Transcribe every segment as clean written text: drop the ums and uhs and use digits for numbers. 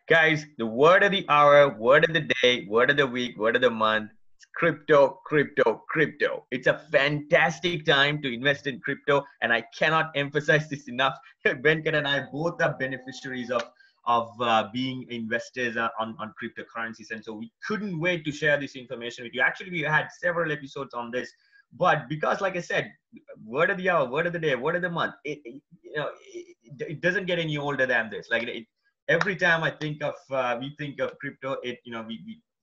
Guys, the word of the hour, word of the day, word of the week, word of the month. It's crypto, crypto, crypto. It's a fantastic time to invest in crypto, and I cannot emphasize this enough. Venkat and I both are beneficiaries of being investors on cryptocurrencies, and so we couldn't wait to share this information with you. Actually, we had several episodes on this, but because, like I said, word of the hour, word of the day, word of the month, it doesn't get any older than this. Like every time I think of we think of crypto,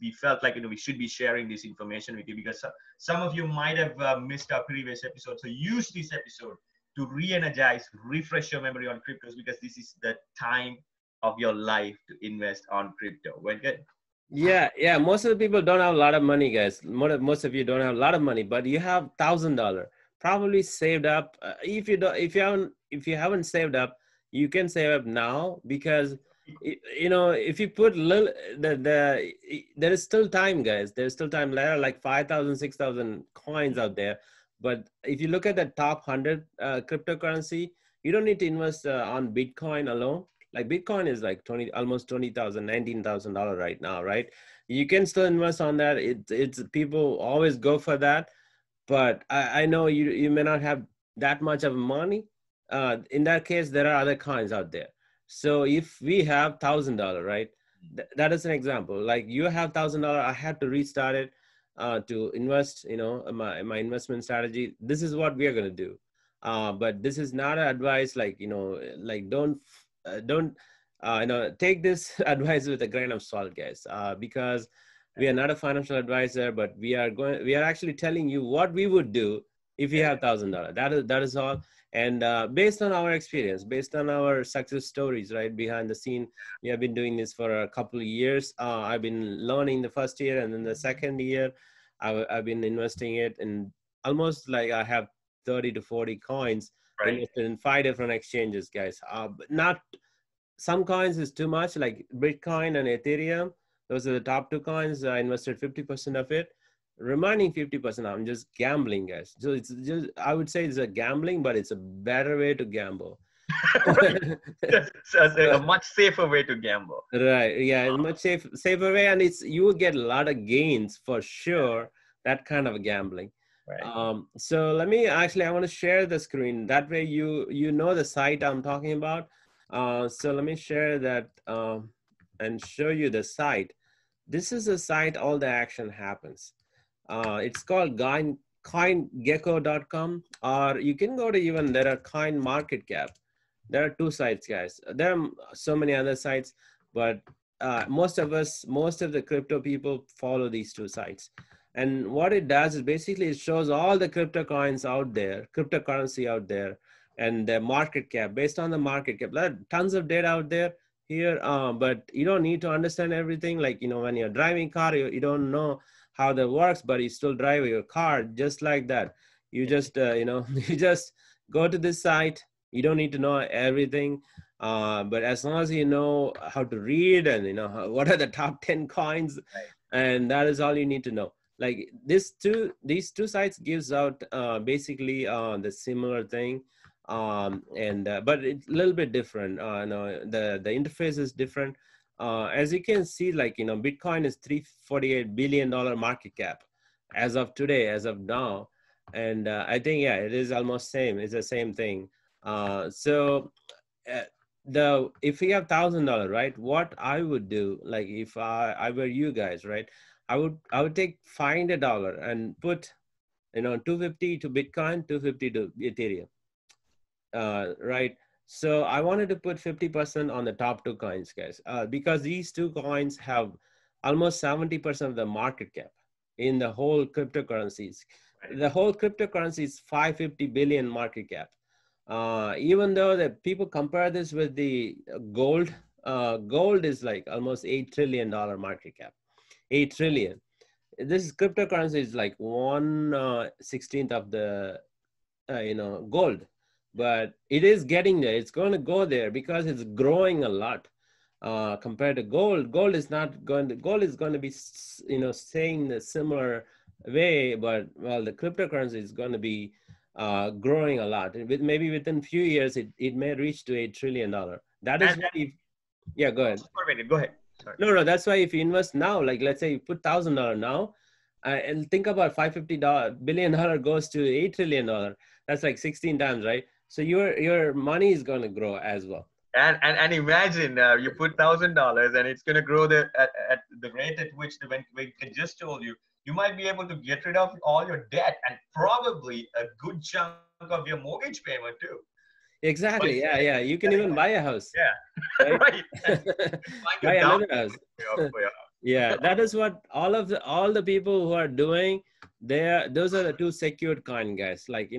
we felt like we should be sharing this information with you because some of you might have missed our previous episode. So use this episode to re-energize, refresh your memory on cryptos because this is the time of your life to invest on crypto. Well, good. Yeah. Most of the people don't have a lot of money, guys. Most of you don't have a lot of money, but you have $1,000 probably saved up. If you don't, if you haven't saved up, you can save up now because if you put little, there is still time, guys. There's still time. There are like 5,000, 6,000 coins out there. But if you look at the top 100 cryptocurrency, you don't need to invest on Bitcoin alone. Like Bitcoin is like almost 20,000, $19,000 right now, right? You can still invest on that. It's people always go for that, but I know you may not have that much of money. In that case, there are other coins out there. So if we have $1,000, right? That is an example. Like you have $1,000, I had to restart it to invest. My investment strategy. This is what we are gonna do. But this is not an advice. Like don't take this advice with a grain of salt, guys, because we are not a financial advisor, but we are actually telling you what we would do if we have $1,000. That is all. And based on our experience, based on our success stories, right behind the scene, we have been doing this for a couple of years. I've been learning the first year, and then the second year I've been investing it, and almost like I have 30 to 40 coins invested in 5 different exchanges, guys. But not some coins is too much, like Bitcoin and Ethereum. Those are the top two coins. I invested 50% of it. Remaining 50%, I'm just gambling, guys. So it's just, I would say it's a gambling, but it's a better way to gamble. So a much safer way to gamble. Right. Yeah, it's much safer way, and you will get a lot of gains for sure. That kind of gambling. Right. So I want to share the screen. That way you know the site I'm talking about. So let me share that and show you the site. This is the site all the action happens. It's called coingecko.com, or you can go to even there are Coin Market Cap. There are two sites, guys. There are so many other sites, but most of the crypto people follow these two sites. And what it does is basically it shows all the crypto coins out there, cryptocurrency out there, and the market cap based on the market cap. There are tons of data out there here, but you don't need to understand everything. Like, when you're driving car, you don't know how that works, but you still drive your car just like that. You just, you just go to this site. You don't need to know everything. But as long as you know how to read and what are the top 10 coins, and that is all you need to know. Like these two sites gives out basically the similar thing, and but it's a little bit different. No, the interface is different. As you can see, like Bitcoin is $348 billion market cap as of today, as of now, and I think it is almost same. It's the same thing. So if we have $1,000, right? What I would do, like if I were you guys, right? I would take $500 and put 250 to Bitcoin, 250 to Ethereum, right? So I wanted to put 50% on the top two coins, guys, because these two coins have almost 70% of the market cap in the whole cryptocurrencies. The whole cryptocurrency is 550 billion market cap. Even though the people compare this with the gold, gold is like almost $8 trillion market cap, 8 trillion. This cryptocurrency is like 1/16th of the, gold, but it is getting there. It's going to go there because it's growing a lot. Compared to gold, gold is going to be, staying the similar way, but well, the cryptocurrency is going to be growing a lot. Maybe within a few years, it may reach to $8 trillion. That is what Yeah, go ahead. Go ahead. Sorry. No, that's why if you invest now, like let's say you put $1,000 now, and think about $550 billion goes to $8 trillion. That's like 16 times, right? So your money is going to grow as well. And imagine you put $1,000 and it's going to grow at the rate at which when I just told you, you might be able to get rid of all your debt and probably a good chunk of your mortgage payment too. Exactly. Yeah. You can even buy a house. Yeah. Right? Right. Buy another house. For your Yeah, that is what all the people who are doing. Those are the two secured coin, guys. Like,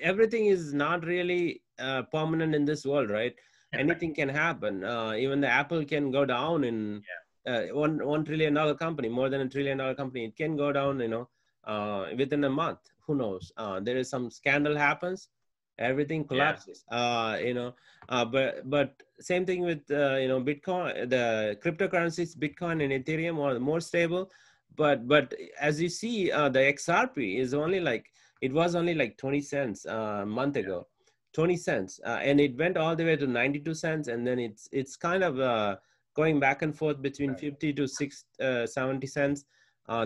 everything is not really permanent in this world, right? Anything can happen. Even the Apple can go down in $1 trillion company, more than $1 trillion company. It can go down, within a month. Who knows? There is some scandal happens, everything collapses. But same thing with Bitcoin. The cryptocurrencies, Bitcoin and Ethereum, are more stable. But as you see, the XRP is only like, it was only like 20 cents a month ago. 20 cents, and it went all the way to 92 cents, and then it's kind of going back and forth between 50 to 70 cents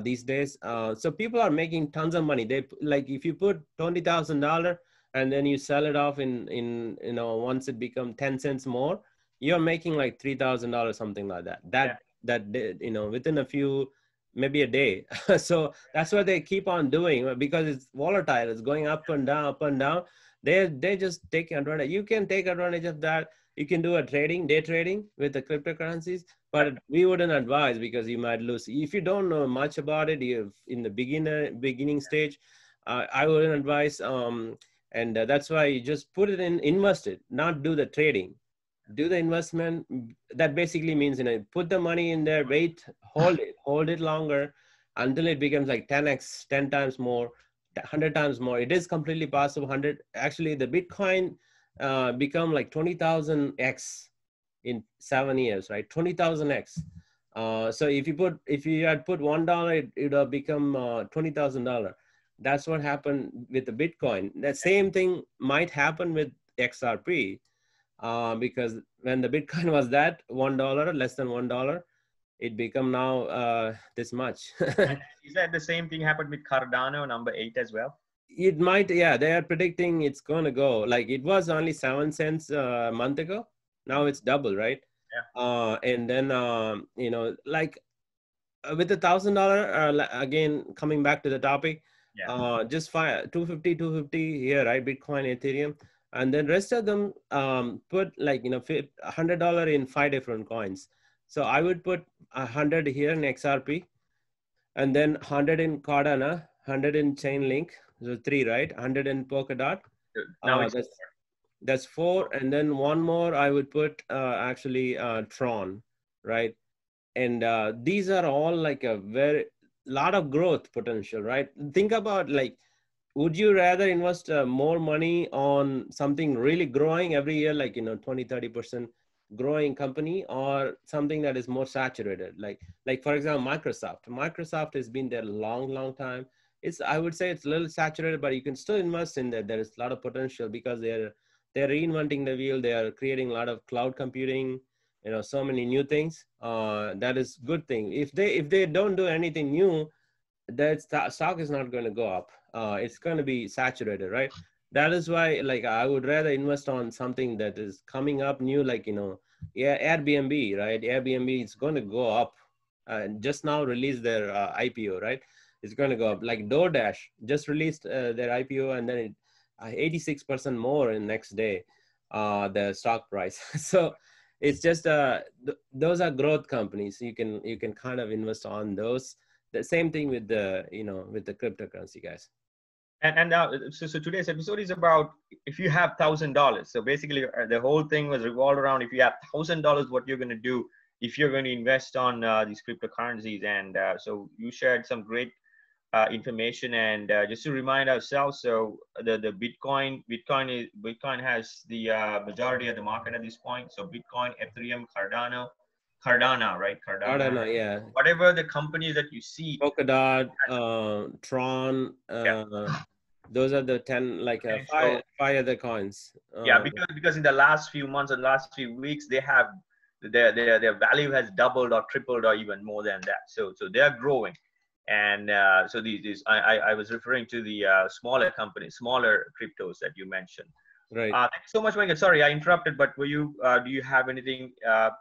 these days. So people are making tons of money. They, like, if you put $20,000 and then you sell it off in once it becomes 10 cents more, you're making like $3,000, something like that. Within a few, maybe a day. So that's what they keep on doing, because it's volatile. It's going up and down, up and down. They just take advantage. You can take advantage of that. You can do day trading with the cryptocurrencies, but we wouldn't advise, because you might lose. If you don't know much about it, you're in the beginning stage, I wouldn't advise. And that's why you just put it in, invest it, not do the trading. Do the investment. That basically means, put the money in there, wait, hold it longer until it becomes like 10x, 10 times more, 100 times more. It is completely possible. 100, actually, the Bitcoin become like 20,000x in 7 years, right? 20,000x. So if you had put $1, it would have become $20,000. That's what happened with the Bitcoin. That same thing might happen with XRP, because when the Bitcoin was that $1, less than $1, it become now this much. Is that the same thing happened with Cardano number 8 as well? It might, yeah. They are predicting it's going to go, like, it was only 7 cents a month ago. Now it's double, right? Yeah. And then like with $1,000, again, coming back to the topic, just 250 here, right? Bitcoin, Ethereum, and then rest of them put like $100 in 5 different coins. So I would put 100 here in XRP, and then 100 in Cardano, 100 in Chainlink. So 3, right? 100 in Polkadot. Now it's that's 4, and then one more I would put actually Tron, right? And these are all like a very lot of growth potential, right? Think about, like, would you rather invest more money on something really growing every year, like 20-30% growing company, or something that is more saturated, like for example Microsoft has been there a long time. I would say it's a little saturated, but you can still invest in that. There is a lot of potential, because they're reinventing the wheel. They are creating a lot of cloud computing, so many new things. That is good thing. If they don't do anything new, that stock is not going to go up. It's going to be saturated, right? That is why, like, I would rather invest on something that is coming up new, like Airbnb, right? Airbnb is going to go up. Just now released their IPO, right? It's going to go up. Like DoorDash just released their IPO, and then it 86% more in next day, the stock price. So it's just those are growth companies. You can kind of invest on those. The same thing with the with the cryptocurrency, guys. And now, so today's episode is about, if you have $1,000. So basically, the whole thing was revolved around, if you have $1,000, what you're going to do if you're going to invest on these cryptocurrencies. And so you shared some great information. And just to remind ourselves, so the Bitcoin has the majority of the market at this point. So Bitcoin, Ethereum, Cardano, right? Cardano, yeah. Whatever the companies that you see. Polkadot, Tron, those are the 10, like five other coins. Yeah, because in the last few months and last few weeks, they have their value has doubled or tripled or even more than that. So they are growing. And so these I was referring to the smaller companies, smaller cryptos that you mentioned. Right. Thank you so much, Venkat. Sorry, I interrupted, but were you? Do you have anything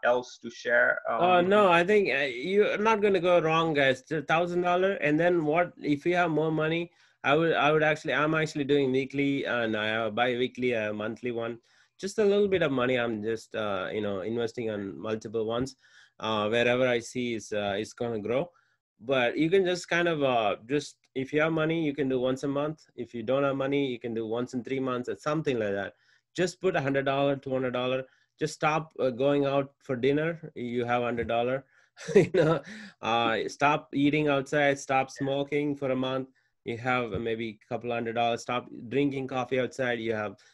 else to share on these? No, I think you're not going to go wrong, guys. $1,000, and then what? If you have more money, I would actually. I'm actually doing weekly and I have bi-weekly, monthly one. Just a little bit of money. I'm just investing on multiple ones. Wherever I see is going to grow. But you can just kind of just if you have money, you can do once a month. If you don't have money, you can do once in 3 months or something like that. Just put $100, $200. Just stop going out for dinner. You have $100. Stop eating outside. Stop smoking for a month. You have maybe a couple $100. Stop drinking coffee outside.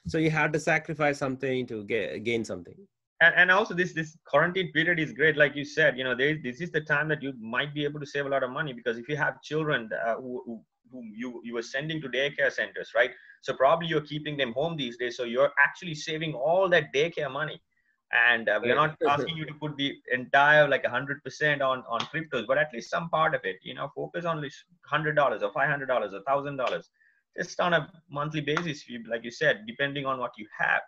So you have to sacrifice something to gain something. And also this quarantine period is great, like you said. This is the time that you might be able to save a lot of money, because if you have children whom you were sending to daycare centers, right? So probably you're keeping them home these days, so you're actually saving all that daycare money. And we're not asking you to put the entire like 100% on cryptos, but at least some part of it. Focus on this $100 or $500 or $1,000, just on a monthly basis, like you said, depending on what you have.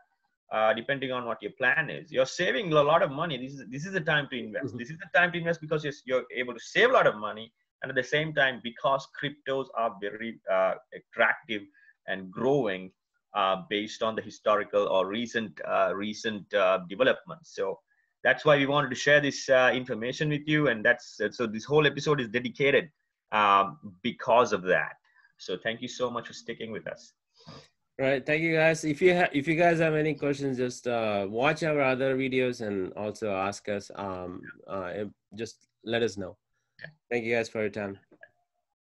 Depending on what your plan is, you're saving a lot of money. This is the time to invest. This is the time to invest because you're able to save a lot of money, and at the same time, because cryptos are very attractive and growing based on the historical or recent developments. So that's why we wanted to share this information with you, and so this whole episode is dedicated because of that. So thank you so much for sticking with us. Right. Thank you, guys. If you guys have any questions, just watch our other videos and also ask us. Just let us know. Thank you guys for your time.